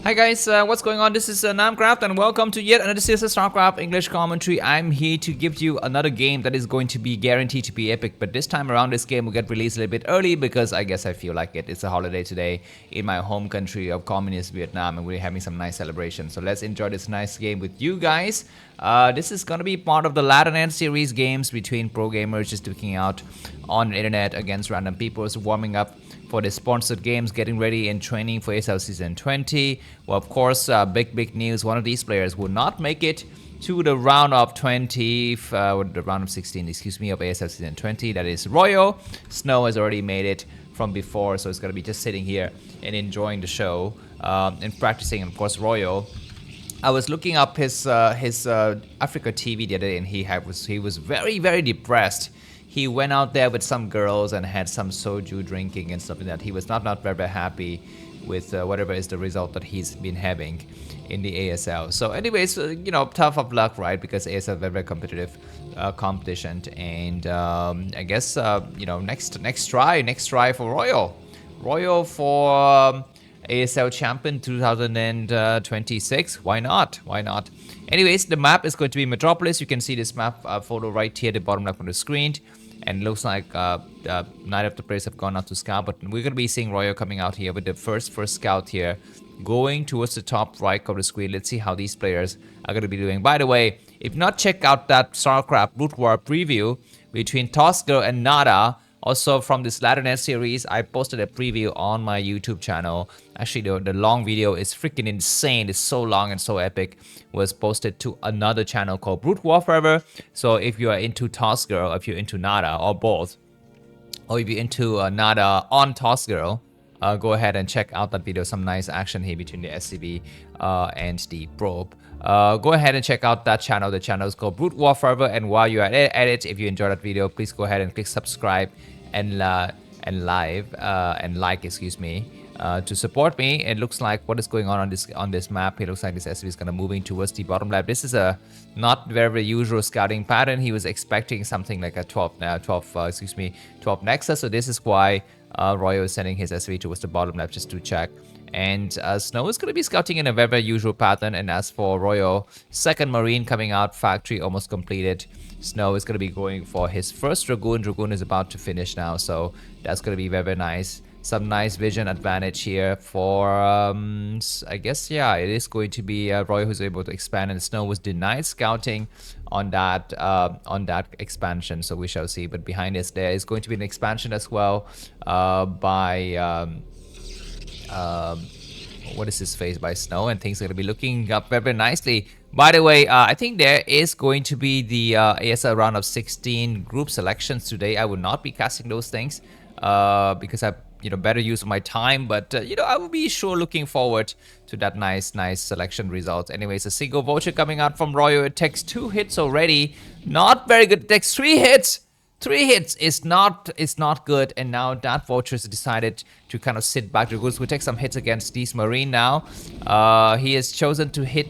Hi guys, what's going on? This is Namkraft and welcome to yet another series of Starcraft English commentary. I'm here to give you another game that is going to be guaranteed to be epic, but this time around this game will get released a little bit early because I guess I feel like it. It's a holiday today in my home country of communist Vietnam and we're having some nice celebrations. So let's enjoy this nice game with you guys. This is going to be part of the Laddernet series games between pro gamers just duking out on the internet against random people, warming up for the sponsored games, getting ready and training for ASL Season 20. Well, of course, big news. One of these players will not make it to the round of 20, the round of 16, excuse me, of ASL Season 20. That is Royo. Snow has already made it from before, so it's going to be just sitting here and enjoying the show and practicing. And of course, Royo, I was looking up his Africa TV the other day, and he was very depressed. He went out there with some girls and had some soju drinking and stuff like that. He was not very happy with whatever is the result that he's been having in the ASL. So anyways, tough of luck, right? Because ASL very competitive competition. And I guess, next try for Royal. Royal for ASL Champion 2026. Why not? Anyways, the map is going to be Metropolis. You can see this map photo right here at the bottom left on the screen. And it looks like nine of the players have gone out to scout, but we're going to be seeing Royo coming out here with the first scout here, going towards the top right of the screen. Let's see how these players are going to be doing. By the way, if not, check out that Starcraft Broodwar preview between Tosker and Nada. Also from this Laddernet series, I posted a preview on my YouTube channel. Actually, the long video is freaking insane. It's so long and so epic. It was posted to another channel called Broodwar Forever. So if you are into Toss Girl, if you're into Nada, or both, or if you're into Nada on Toss Girl, go ahead and check out that video. Some nice action here between the SCB and the probe. Go ahead and check out that channel. The channel is called Broodwar Forever. And while you're at it, if you enjoyed that video, please go ahead and click subscribe and like, excuse me, to support me. It looks like what is going on this map. It looks like this SCB is kind of moving towards the bottom left. This is a not very usual scouting pattern. He was expecting something like a 12 Nexus. So this is why Royo is sending his SCB towards the bottom left just to check. And Snow is going to be scouting in a very usual pattern. And as for Royo, second Marine coming out, factory almost completed. Snow is going to be going for his first Dragoon. Dragoon is about to finish now, so that's going to be very nice. Some nice vision advantage here for, I guess, yeah, it is going to be Roy who's able to expand, and Snow was denied scouting on that expansion, so we shall see. But behind this, there is going to be an expansion as well by what is his face, by Snow, and things are going to be looking up very nicely. By the way, I think there is going to be the ASL round of 16 group selections today. I will not be casting those things because I better use of my time, but I will be sure looking forward to that nice selection result. Anyways, a single vulture coming out from Royo. It takes 2 hits already. Not very good. It takes 3 hits. 3 hits is not good, and now that vulture has decided to kind of sit back. Dragoons will take some hits against these Marine now. He has chosen to hit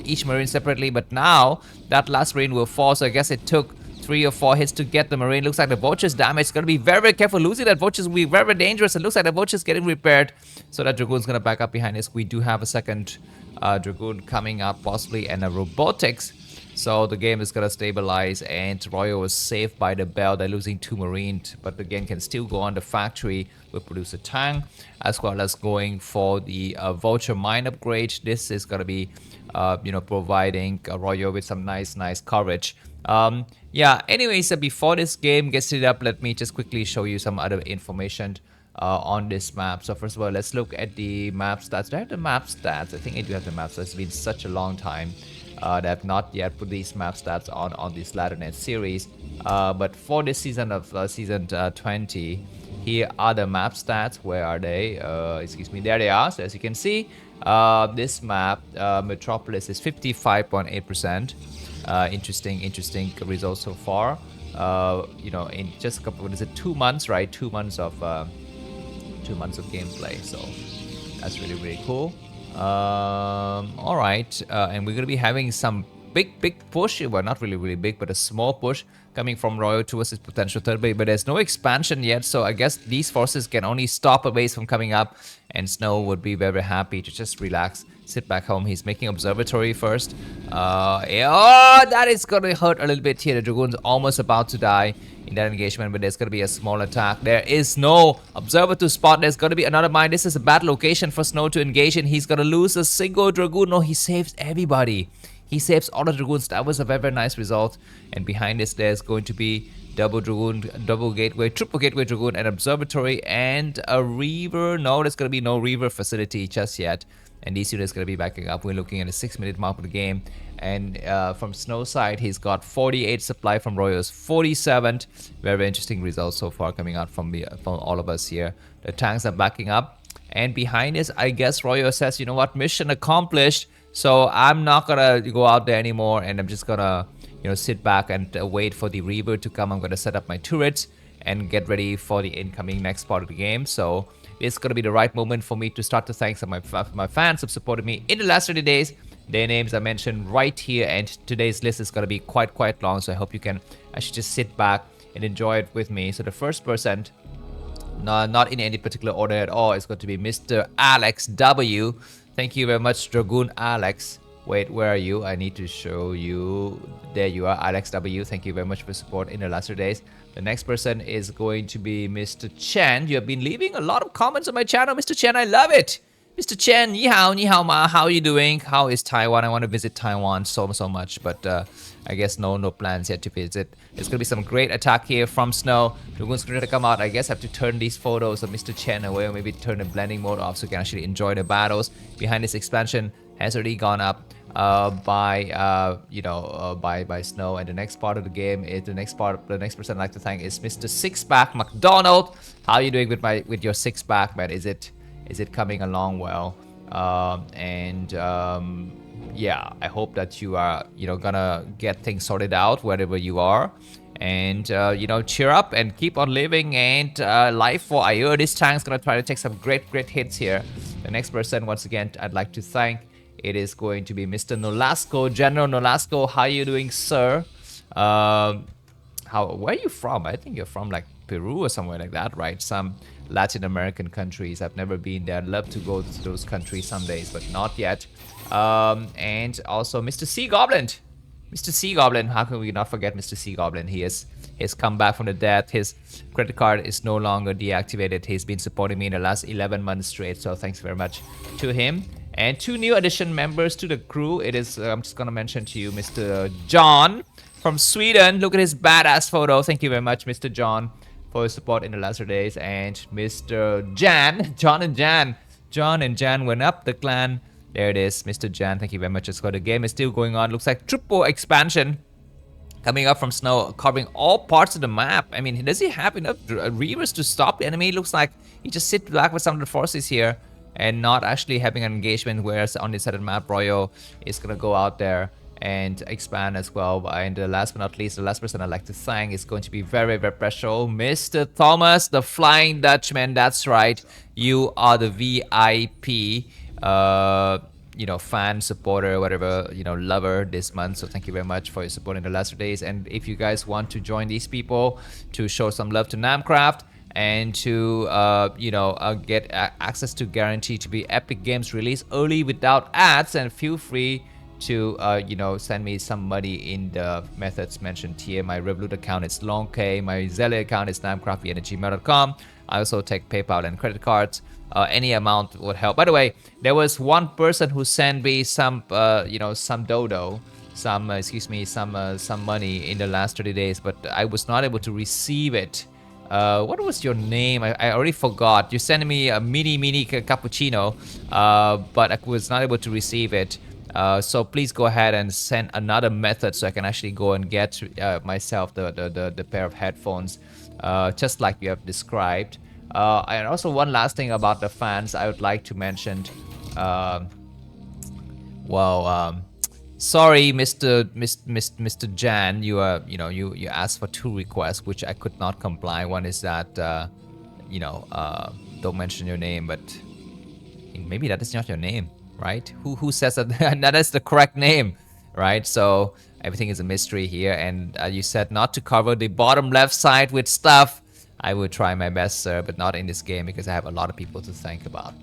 each Marine separately, but now that last Marine will fall, so I guess it took 3 or 4 hits to get the Marine. Looks like the vulture's damage is going to be very careful. Losing that vulture will be very dangerous. It looks like the vulture's getting repaired, so that Dragoon's going to back up behind us. We do have a second Dragoon coming up possibly, and a robotics. So the game is going to stabilize, and Royo was saved by the bell. They're losing 2 Marines, but again can still go on the factory. Will produce a tank, as well as going for the Vulture Mine upgrade. This is going to be, providing Royo with some nice coverage. Yeah, anyways, before this game gets set up, let me just quickly show you some other information on this map. So first of all, let's look at the map stats. Do I have the map stats? I think I do have the map stats. It's been such a long time. They have not yet put these map stats on this Laddernet series, but for this season of season 20, here are the map stats. Where are they? Excuse me, there they are. So as you can see, this map Metropolis is 55.8%. Interesting results so far. In just a couple, what is it, 2 months, right? 2 months of gameplay. So that's really cool. All right, and we're gonna be having some big push. Well, not really big, but a small push coming from Royal towards its potential third base. But there's no expansion yet, so I guess these forces can only stop a base from coming up. And Snow would be very happy to just relax, sit back home. He's making observatory first. Oh, that is gonna hurt a little bit here. The Dragoon's almost about to die in that engagement, but there's gonna be a small attack. There is no observer to spot. There's gonna be another mine. This is a bad location for Snow to engage in. He's gonna lose a single Dragoon. No, he saves everybody. He saves all the Dragoons. That was a very nice result. And behind this, there's going to be double Dragoon, double gateway, triple gateway Dragoon, an observatory, and a Reaver. No, there's gonna be no Reaver facility just yet. And these units gonna be backing up. We're looking at a 6-minute mark of the game. And from Snow side, he's got 48 supply, from Royals 47. Very interesting results so far coming out from all of us here. The tanks are backing up. And behind this, I guess Royal says, you know what, mission accomplished. So I'm not gonna go out there anymore, and I'm just gonna, you know, sit back and wait for the Reaver to come. I'm gonna set up my turrets and get ready for the incoming next part of the game. So it's gonna be the right moment for me to start to thank some of my fans who supported me in the last 30 days. Their names are mentioned right here, and today's list is gonna be quite long. So I hope you can actually just sit back and enjoy it with me. So the first person, not in any particular order at all, is going to be Mr. Alex W. Thank you very much, Dragoon Alex. Wait, where are you? I need to show you. There you are, Alex W. Thank you very much for support in the last 2 days. The next person is going to be Mr. Chen. You have been leaving a lot of comments on my channel, Mr. Chen. I love it. Mr. Chen, ni hao ma. How are you doing? How is Taiwan? I want to visit Taiwan so much, but I guess no plans yet to visit. There's gonna be some great attack here from Snow. Dragoon's gonna come out. I guess I have to turn these photos of Mr. Chen away, or maybe turn the blending mode off so you can actually enjoy the battles. Behind this expansion has already gone up by Snow. And the next part of the game is the next person I'd like to thank is Mr. Sixpack McDonald. How are you doing with your six-pack, man? Is it coming along well? Yeah, I hope that you are, gonna get things sorted out wherever you are. And, cheer up and keep on living. And life for Ayo. This tank's gonna try to take some great hits here. The next person, once again, I'd like to thank, it is going to be Mr. Nolasco. General Nolasco, how are you doing, sir? Where are you from? I think you're from like Peru or somewhere like that, right? Some Latin American countries. I've never been there. I'd love to go to those countries some days, but not yet. And also Mr. Sea Goblin. Mr. Sea Goblin, how can we not forget Mr. Sea Goblin? He's come back from the dead. His credit card is no longer deactivated. He's been supporting me in the last 11 months straight, so thanks very much to him. And 2 new addition members to the crew. It is, I'm just gonna mention to you, Mr. John from Sweden. Look at his badass photo. Thank you very much, Mr. John, for his support in the last days. And Mr. Jan, John and Jan went up the clan. There it is, Mr. Jan. Thank you very much. The game is still going on. Looks like triple expansion coming up from Snow, covering all parts of the map. I mean, does he have enough Reavers to stop the enemy? It looks like he just sits back with some of the forces here and not actually having an engagement, whereas on this side of the map, Royo is going to go out there and expand as well. And last but not least, the last person I'd like to thank is going to be very special, Mr. Thomas, the Flying Dutchman. That's right, you are the VIP fan, supporter, whatever, lover this month. So thank you very much for your support in the last 2 days. And if you guys want to join these people to show some love to Namkraft and to get access to guarantee to be Epic Games released early without ads, and feel free to send me some money in the methods mentioned here. My Revolut account is longk, my Zelle account is namkraftvn@gmail.com. I also take PayPal and credit cards. Any amount would help. By the way, there was one person who sent me some money in the last 30 days, but I was not able to receive it. What was your name? I already forgot. You sent me a mini cappuccino, but I was not able to receive it. So please go ahead and send another method so I can actually go and get myself the pair of headphones, just like you have described. And also one last thing about the fans I would like to mention. Sorry, Mr. Jan, you asked for 2 requests which I could not comply. One is that don't mention your name, but maybe that is not your name, right? Who says that that is the correct name? right? So everything is a mystery here, and you said not to cover the bottom left side with stuff. I will try my best, sir, but not in this game because I have a lot of people to think about.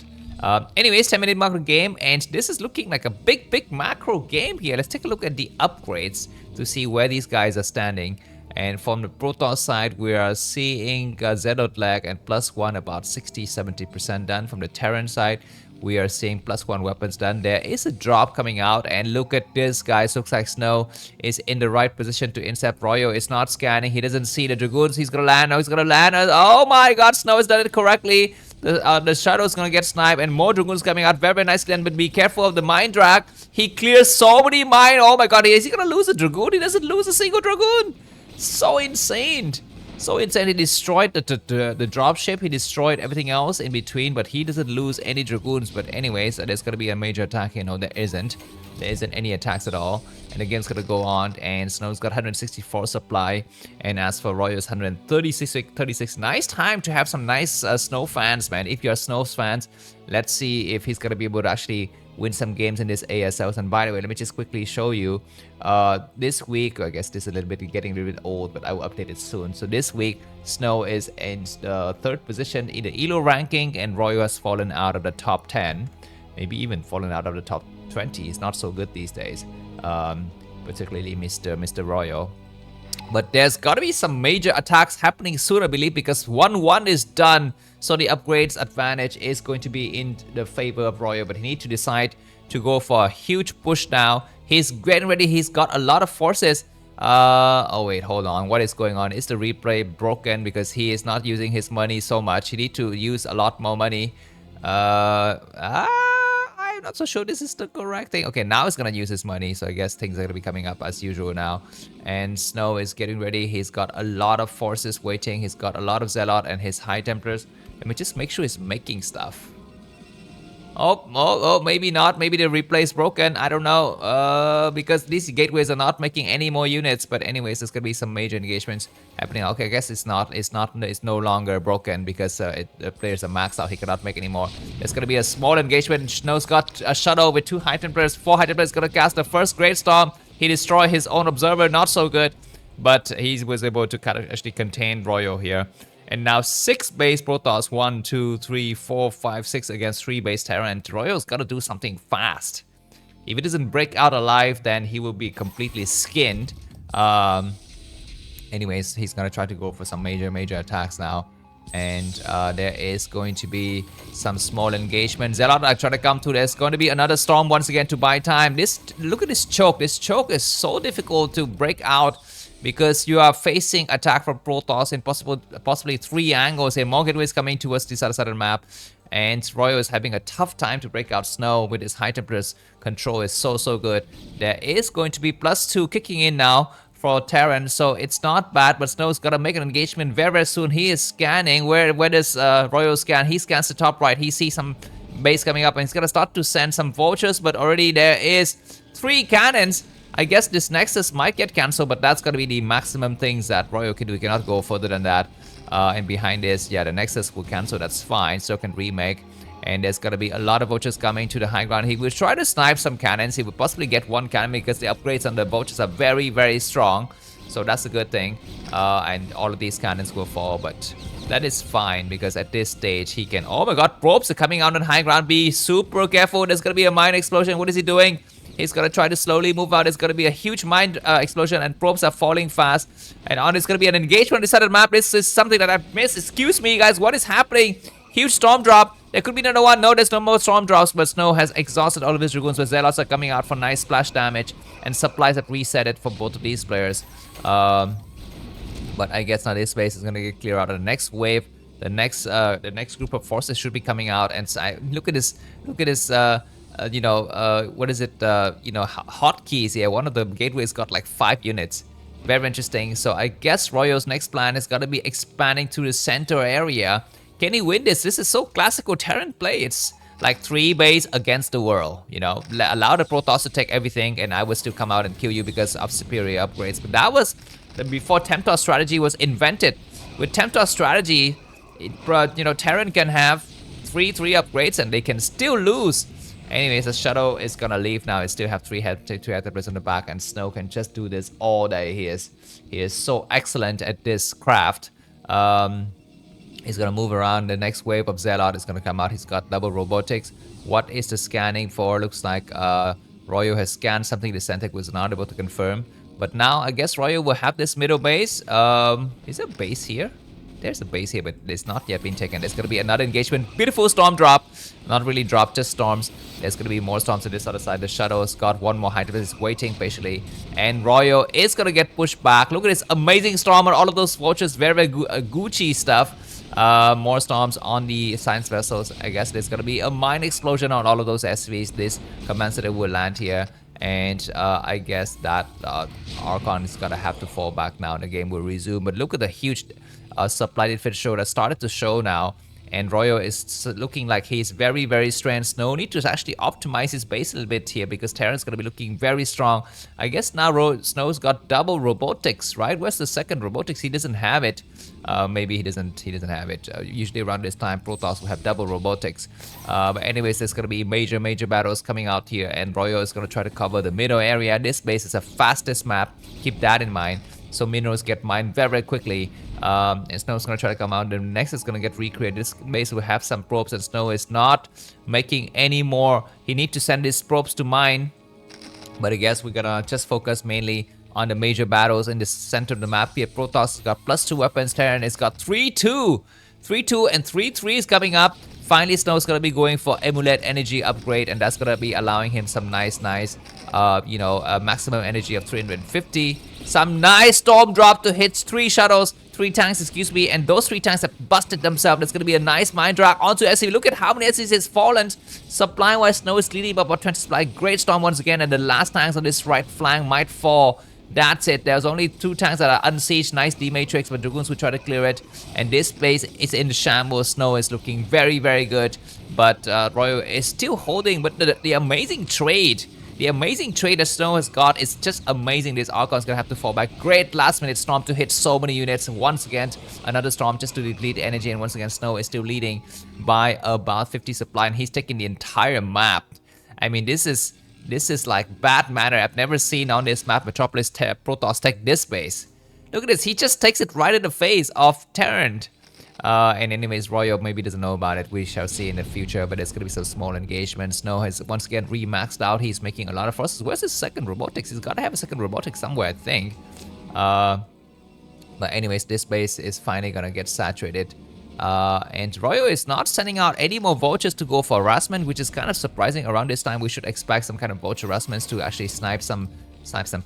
Anyways, 10-minute macro game, and this is looking like a big macro game here. Let's take a look at the upgrades to see where these guys are standing. And from the Protoss side, we are seeing Zelle lag and +1 about 60-70% done. From the Terran side, we are seeing +1 weapons done. There is a drop coming out, and look at this, guys. Looks like Snow is in the right position to intercept. Royo is not scanning. He doesn't see the Dragoons. He's gonna land. No, he's gonna land. Oh my god, Snow has done it correctly. The Shadow's gonna get sniped, and more Dragoons coming out very nicely. But be careful of the mine drag. He clears so many mine. Oh my god, is he gonna lose a Dragoon? He doesn't lose a single Dragoon. So insane. So insane. He destroyed the dropship. He destroyed everything else in between, but he doesn't lose any Dragoons. But anyways, there's gonna be a major attack. You know, there isn't any attacks at all, and the game's gonna go on. And Snow's got 164 supply, and as for Royo's 136. Nice time to have some nice Snow fans, man. If you're Snow fans, let's see if he's gonna be able to actually win some games in this ASLs. And by the way, let me just quickly show you this week. I guess this is a little bit getting a little bit old, but I will update it soon. So this week, Snow is in the 3rd position in the ELO ranking, and Royo has fallen out of the top 10, maybe even fallen out of the top 20. It's not so good these days, particularly Mr. Royo. But there's got to be some major attacks happening soon, I believe, because 1-1 is done. So the upgrades advantage is going to be in the favor of Royo, but he needs to decide to go for a huge push now. He's getting ready. He's got a lot of forces. Oh wait, hold on. What is going on? Is the replay broken because he is not using his money so much? He needs to use a lot more money. I'm not so sure this is the correct thing. Okay, now he's gonna use his money, so I guess things are gonna be coming up as usual now. And Snow is getting ready. He's got a lot of forces waiting. He's got a lot of Zealot and his High Templars. Let me just make sure he's making stuff. Oh, maybe not. Maybe the replay is broken. I don't know. Because these gateways are not making any more units. But anyways, there's gonna be some major engagements happening. Okay, I guess it's no longer broken because the players are maxed out. He cannot make any more. There's gonna be a small engagement. Snow's got a Shadow with 2 High Templars. 4 High Templars gonna cast the first Great Storm. He destroyed his own Observer. Not so good. But he was able to actually contain Royo here. And now 6 base Protoss, 1, 2, 3, 4, 5, 6 against 3 base Terran. And Royo's got to do something fast. If he doesn't break out alive, then he will be completely skinned. Anyways, he's going to try to go for some major attacks now. And there is going to be some small engagement. Zealot are trying to come through. There's going to be another storm once again to buy time. Look at this choke. This choke is so difficult to break out, because you are facing attack from Protoss in possibly 3 angles. A more gateways coming towards this other side of the map. And Royo is having a tough time to break out Snow with his High Templars. Control is so good. There is going to be +2 kicking in now for Terran, so it's not bad. But Snow's got to make an engagement very soon. He is scanning. Where does Royo scan? He scans the top right. He sees some base coming up, and he's going to start to send some vultures. But already there is 3 cannons. I guess this Nexus might get cancelled, but that's going to be the maximum things that Royo can do. He cannot go further than that. And behind this, yeah, the Nexus will cancel. That's fine. So can remake. And there's going to be a lot of vultures coming to the high ground. He will try to snipe some cannons. He will possibly get 1 cannon because the upgrades on the vultures are very strong. So that's a good thing. And all of these cannons will fall, but that is fine because at this stage he can... Oh my god, probes are coming out on high ground. Be super careful. There's going to be a mine explosion. What is he doing? He's going to try to slowly move out. It's going to be a huge mine explosion, and probes are falling fast. And on it's going to be an engagement on the side of the map. This is something that I've missed. Excuse me, guys. What is happening? Huge storm drop. There could be another one. No, there's no more storm drops, but Snow has exhausted all of his Dragoons. But Zealots are coming out for nice splash damage, and supplies have reset it for both of these players. But I guess now this base is going to get clear out of the next wave. The next group of forces should be coming out. And so look at this. What is it? Hotkeys here. One of the gateways got like 5 units. Very interesting. So I guess Royo's next plan is gonna be expanding to the center area. Can he win this? This is so classical Terran play. It's like 3 base against the world. You know, allow the Protoss to take everything, and I will still come out and kill you because of superior upgrades. But that was before Temptar strategy was invented. With Temptar strategy, Terran can have 3 upgrades and they can still lose. Anyways, the Shadow is gonna leave now. It still have two head on the back, and Snow can just do this all day. He is so excellent at this craft. He's gonna move around. The next wave of Zelle is gonna come out. He's got double robotics. What is the scanning for? Looks like Royo has scanned something. The Centec was not able to confirm. But now I guess Royo will have this middle base. Is there a base here? There's a base here, but it's not yet been taken. There's going to be another engagement. Beautiful storm drop. Not really drop, just storms. There's going to be more storms on this other side. The Shadow's got one more height. It's waiting patiently. And Royo is going to get pushed back. Look at this amazing storm on all of those vultures. Very, very Gucci stuff. More storms on the science vessels. I guess there's going to be a mine explosion on all of those SVs. This commentated will land here. And I guess that Archon is going to have to fall back now and the game will resume. But look at the huge supply defense show that started to show now. And Royo is looking like he's very, very strong. Snow need to actually optimize his base a little bit here because Terran's going to be looking very strong. I guess now Snow's got double robotics, right? Where's the second robotics? He doesn't have it. Maybe he doesn't have it. Usually around this time, Protoss will have double robotics. But anyways, there's going to be major battles coming out here. And Royo is going to try to cover the middle area. This base is the fastest map. Keep that in mind. So minerals get mined very, very quickly. And Snow's going to try to come out. And next is going to get recreated. This base will have some probes and Snow is not making any more. He needs to send his probes to mine. But I guess we're going to just focus mainly on the major battles in the center of the map here. Protoss has got +2 weapons. Terran has got 3-2. 3-2 and 3-3 is coming up. Finally, Snow's going to be going for Amulet Energy upgrade. And that's going to be allowing him some nice, maximum energy of 350. Some nice storm drop to hit 3 shadows, 3 tanks, excuse me, and those 3 tanks have busted themselves. That's going to be a nice mine drag onto SCV. Look at how many SCVs has fallen. Supply-wise, Snow is leading by about 20 supply. Great storm once again, and the last tanks on this right flank might fall. That's it. There's only 2 tanks that are unsieged. Nice D-Matrix, but Dragoons will try to clear it. And this base is in the shambles. Snow is looking very, very good. But Royo is still holding. But the amazing trade... The amazing trade that Snow has got is just amazing. This Archon's gonna have to fall back. Great last minute storm to hit so many units. Once again, another storm just to deplete energy. And once again, Snow is still leading by about 50 supply. And he's taking the entire map. I mean, this is like bad manner. I've never seen on this map Metropolis Protoss take this base. Look at this. He just takes it right in the face of Terran. And anyways, Royo maybe doesn't know about it. We shall see in the future, but there's going to be some small engagements. Snow has once again re-maxed out. He's making a lot of forces. Where's his second robotics? He's got to have a second robotics somewhere, I think. But anyways, this base is finally going to get saturated. And Royo is not sending out any more vultures to go for harassment, which is kind of surprising. Around this time, we should expect some kind of vulture harassments to actually snipe some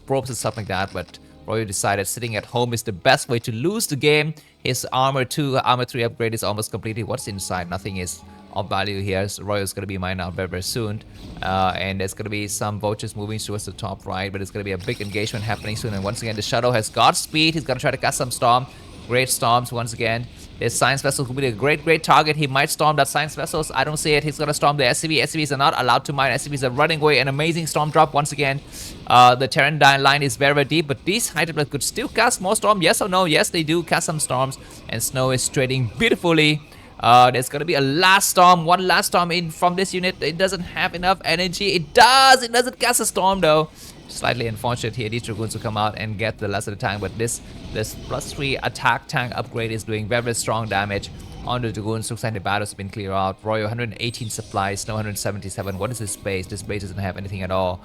probes and stuff like that, but Royo decided sitting at home is the best way to lose the game. His armor 2, armor 3 upgrade is almost completed. What's inside? Nothing is of value here. So Royo is going to be mined out very, very soon. And there's going to be some vultures moving towards the top right, but it's going to be a big engagement happening soon. And once again, the Shadow has got speed. He's going to try to cast some storm. Great storms once again. This science vessel will be a great target. He might storm that science vessels. I don't see it. He's going to storm the SCV. SCVs are not allowed to mine. SCVs are running away. An amazing storm drop once again. The Terran line is very, very deep, but these Hydra could still cast more storm. Yes or no? Yes, they do cast some storms. And Snow is trading beautifully. There's going to be a last storm. One last storm in from this unit. It doesn't have enough energy. It does. It doesn't cast a storm though. Slightly unfortunate here. These Dragoons will come out and get the last of the tank, but this +3 attack tank upgrade is doing very, very strong damage on the Dragoons. Looks like the battle's been cleared out. Royo 118 supplies, Snow 177. What is this base? This base doesn't have anything at all.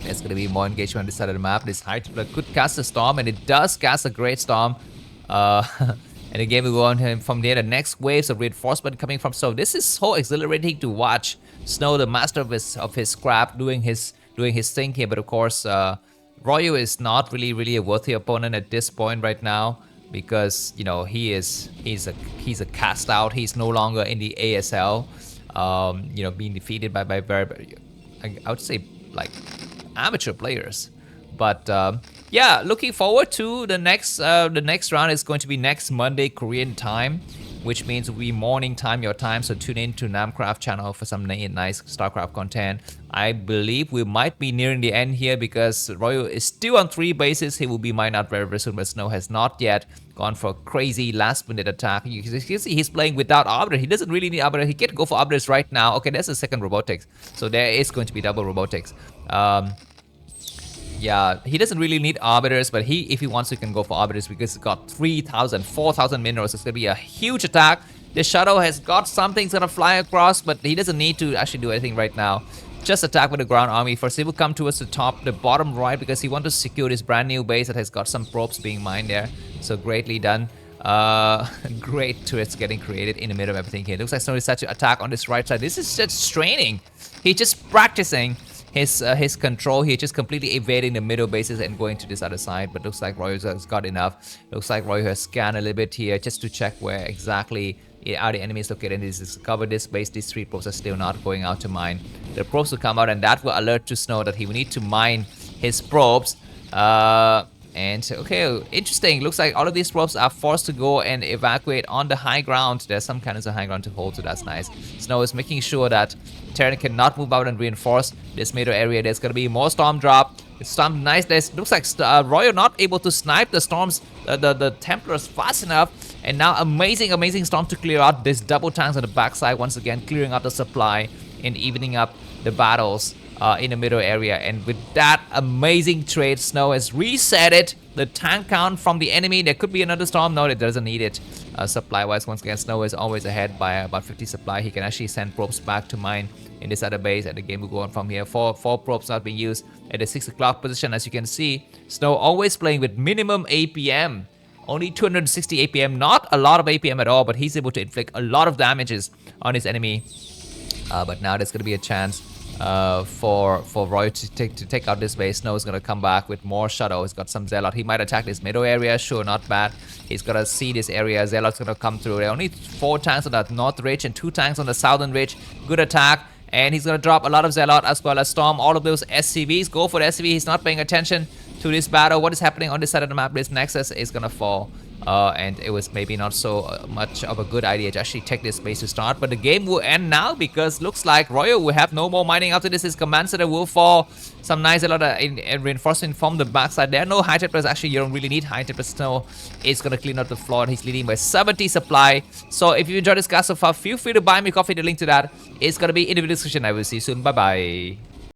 There's going to be more engagement on this side of the map. This Hydra could cast a storm, and it does cast a great storm. And the game will go on from there. The next waves of reinforcement coming from. So this is so exhilarating to watch. Snow, the master of his craft, doing his thing here. But of course, Royo is not really a worthy opponent at this point right now, because you know he's a cast out. He's no longer in the ASL. You know, being defeated by very, I would say, like amateur players. But yeah, looking forward to the next round. Is going to be next Monday Korean time. which means it will be morning time your time. So tune in to Namkraft channel for some nice Starcraft content. I believe we might be nearing the end here because Royal is still on 3 bases. He will be mined out very soon, but Snow has not yet gone for a crazy last-minute attack. You can see he's playing without Arbiter. He doesn't really need Arbiter. He can go for Arbiters right now. Okay, that's the second robotics. So there is going to be double robotics. Yeah, he doesn't really need Arbiters, but if he wants to, he can go for Arbiters because he's got 3,000, 4,000 minerals. It's going to be a huge attack. The Shadow has got something that's going to fly across, but he doesn't need to actually do anything right now. Just attack with the ground army. First, he will come towards the bottom right because he wants to secure this brand new base that has got some probes being mined there. So greatly done. Great turrets getting created in the middle of everything here. It looks like Snow is set to attack on this right side. This is just training. He's just practicing his control here, just completely evading the middle bases and going to this other side. But looks like Roy has got enough. Looks like Roy has scanned a little bit here just to check where exactly are the enemies located. And this is cover this base. These 3 probes are still not going out to mine. The probes will come out, and that will alert to Snow that he will need to mine his probes. And okay, interesting. Looks like all of these probes are forced to go and evacuate on the high ground. There's some kind of high ground to hold, so that's nice. Snow is making sure that Terran cannot move out and reinforce this middle area. There's gonna be more storm drop. It's some nice. Looks like Royal not able to snipe the storms, the Templars fast enough. And now amazing storm to clear out this double tanks on the backside once again, clearing out the supply and evening up the battles in the middle area. And with that amazing trade, Snow has reset it. The tank count from the enemy. There could be another storm. No, it doesn't need it. Supply wise, once again, Snow is always ahead by about 50 supply. He can actually send probes back to mine in this other base, and the game will go on from here. Four probes not being used at the 6 o'clock position. As you can see, Snow always playing with minimum APM. Only 260 APM, not a lot of APM at all, but he's able to inflict a lot of damages on his enemy. But now there's going to be a chance for Roy to take out this base. Snow is going to come back with more Shadow. He's got some Zealot. He might attack this middle area. Sure, not bad. He's going to see this area. Zealot's going to come through. There are only 4 tanks on the north ridge and 2 tanks on the southern ridge. Good attack. And he's going to drop a lot of Zealot as well as Storm. All of those SCVs. Go for the SCV. He's not paying attention to this battle. What is happening on this side of the map? This Nexus is going to fall. And it was maybe not so much of a good idea to actually take this base to start. But the game will end now because looks like Royal will have no more mining after this. His command center will fall. Some nice reinforcement from the backside. There are no high temperatures. Actually, you don't really need high temperatures. Snow is going to clean up the floor. He's leading by 70 supply. So if you enjoyed this guys so far, feel free to buy me coffee. The link to that is going to be in the video description. I will see you soon. Bye bye.